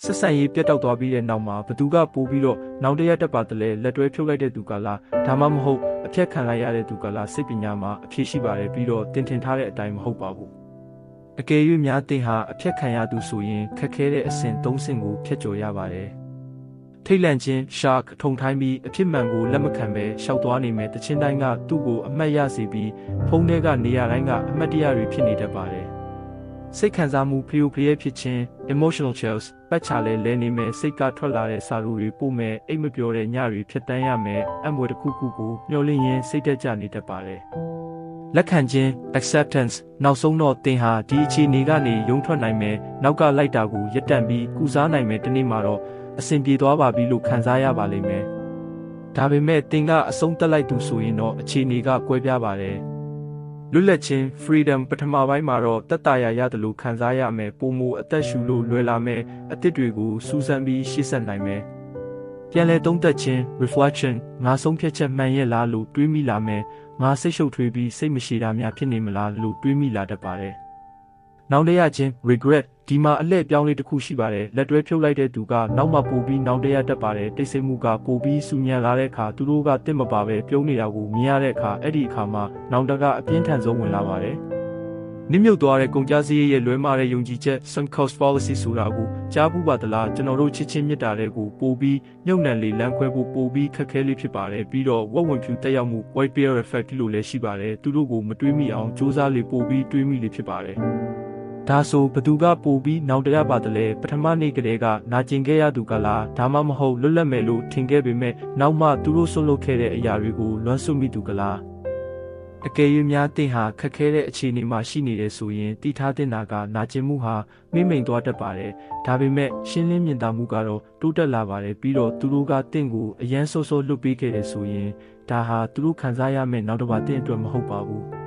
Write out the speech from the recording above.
ဆက်ဆံရေးပြတ်တောက်သွားပြီးတဲ့နောက်မှာဘသူကပိုးပြီးတော့နောက်တရတက်ပါတယ်လဲလက်တွဲဖြုတ်လိုက်တဲ့သူကလားဒါမှမဟုတ်အဖြတ်ခံလိုက်ရတဲ့သူကလားစိတ်ပညာမှာအဖြစ်ရှိပါတယ်ပြီးတော့တင်ထင်ထားတဲ့အတိုင်းမဟုတ်ပါဘူးအကယ်၍များတင်ဟာအဖြတ်ခံရသူဆိုရင်ခက်ခဲတဲ့အဆင့်၃ဆင့်ကိုဖြတ်ကျော်ရပါတယ်ထိတ်လန့်ခြင်း shock ထုံထိုင်းပြီးအဖြစ်မှန်ကိုလက်မခံပဲရှောက်သွားနေမယ်တချင်းတိုင်းကသူ့ကိုအမှတ်ရစေပြီးဖုန်းထဲကနေရာတိုင်းကအမှတ်တရတွေဖြစ်နေတတ်ပါတယ်စိတ်ခံစားမှုဖျို့ဖျဲဖြစ်ခြင်း emotional chills ပတ်ချလဲနေမယ်စိတ်ကထွက်လာတဲ့စာရူတွေပို့မယ်အိတ်မပြောတဲ့ညတွေဖြတ်တန်းရမယ်အမွေတစ်ခုခုကိုမျှော်လင့်ရင်းစိတ်တက်ကြနေတတ်ပါတယ်လက်ခံခြင်း acceptance နောက်ဆုံးတော့သင်ဟာဒီအခြေအနေကနေရုန်းထွက်နိုင်မယ်နောက်ကလိုက်တာကိုရပ်တန့်ပြီးကုစားနိုင်မယ်ဒီနေ့မှာတော့အဆင်ပြေသွားပါပြီလို့ခံစားရပါလိမ့်မယ်ဒါပေမဲ့သင်ကအဆုံးသက်လိုက်သူဆိုရင်တော့အခြေအနေကကွဲပြားပါတယ်လွတ်လပ်ခြင်း freedom ပထမပိုင်းမှာတော့တက်တာရရတယ်လို့ခံစားရမယ်ပုံမူအသက်ရှူလို့လွယ်လာမယ်အသစ်တွေကိုစူးစမ်းပြီးရှေ့ဆက်နိုင်မယ်ပြန်လည်သုံးသပ်ခြင်း reflection ငါဆုံးဖြတ်ချက်မှန်ရဲ့လားလို့တွေးမိလာမယ်ငါစိတ်ရှုပ်ထွေးပြီးစိတ်မရှိတာများဖြစ်နေမလားလို့တွေးမိလာတတ်ပါတယ်နောက်တရခြင်း regret ဒီမှာအလှည့်ပြောင်းလေးတစ်ခုရှိပါတယ်လက်တွဲဖြုတ်လိုက်တဲ့သူကနောက်မှပို့ပြီးနောက်တရတက်ပါတယ်တိတ်ဆိတ်မှုကပို့ပြီးစူညံလာတဲ့အခါသူတို့ကတင့်မပါပဲပြုံးနေတာကိုမြင်ရတဲ့အခါအဲ့ဒီအခါမှာနောက်တကအပြင်းထန်ဆုံးဝင်လာပါတယ်နစ်မြုပ်သွားတဲ့ကုန်ကျစရိတ်ရဲ့လွဲမှားတဲ့ယုံကြည်ချက် sunk cost fallacy ဆိုတာကိုကြားဘူးပါသလားကျွန်တော်တို့ချစ်ချင်းမြတ်တာတွေကိုပို့ပြီးညှုံနှံလေလမ်းခွဲဖို့ပို့ပြီးခက်ခဲလေးဖြစ်ပါတယ်ပြီးတော့ဝက်ဝင်ဖြူတက်ရောက်မှု white bear effect လို့လည်းရှိပါတယ်သူတို့ကိုမတွေးမိအောင်စူးစမ်းလေပို့ပြီးတွေးမိလေဖြစ်ပါတယ်ဒါဆိုဘသူကပို့ပြီးနောက်တရပါတယ်လေပထမနေ့ကတည်းကနာကျင်ခဲ့ရသူကလားဒါမှမဟုတ်လွတ်လပ်မယ်လို့ထင်ခဲ့ပေမဲ့နောက်မှသူတို့ဆွလုပ်ခဲ့တဲ့အရာတွေကိုလွမ်းဆွမိသူကလားအကယ်၍များတင်ဟာခက်ခဲတဲ့အခြေအနေမှာရှိနေတယ်ဆိုရင်တိထားတင်တာကနာကျင်မှုဟာမိမ့်မိန်သွားတတ်ပါတယ်ဒါပေမဲ့ရှင်းလင်းမြင်သာမှုကတော့တိုးတက်လာပါတယ်ပြီးတော့သူတို့ကတင့်ကိုအရန်စောစောလွတ်ပေးခဲ့တယ်ဆိုရင်ဒါဟာသူတို့ခံစားရမယ့်နောက်တစ်ပါးတင့်အတွက်မဟုတ်ပါဘူး